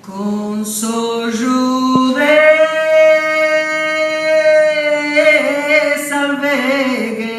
con soggiude salveghe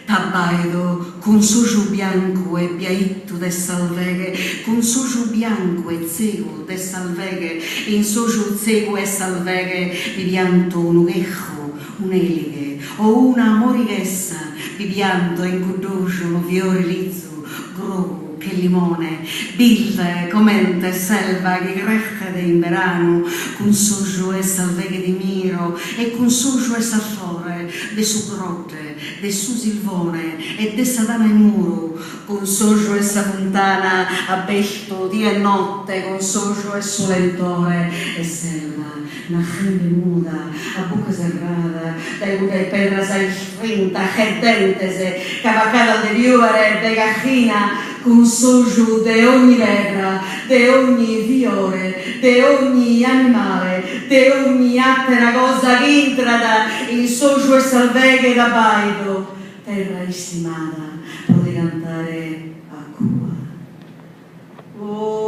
t'abbaido con soggiu bianco e piaitto de salveghe, con soggiu bianco e zego de salveghe, in soggiu zego e salveghe vivianto un echo, un'elighe o una morighessa, vivianto in cudojo un fiore lizzo, grogo che limone, bilde comente selva che cresce in verano, con soggiu e salveghe di miro e con soggiu e salfore de su grotte, de su silvone e de sadana e muro, con soggiu e sa fontana aperto dia e notte, con soggiu e su lentore e selva, una gente muda, a bocca serrata, de pedras a isfinta, gententese, cavacada de viore, de gallina, con soggiu de ogni verra, de ogni fiore, de ogni animale, de ogni attera cosa che intrada in soggiu e salveghe da baido, terra estimata, può cantare a cua. Oh.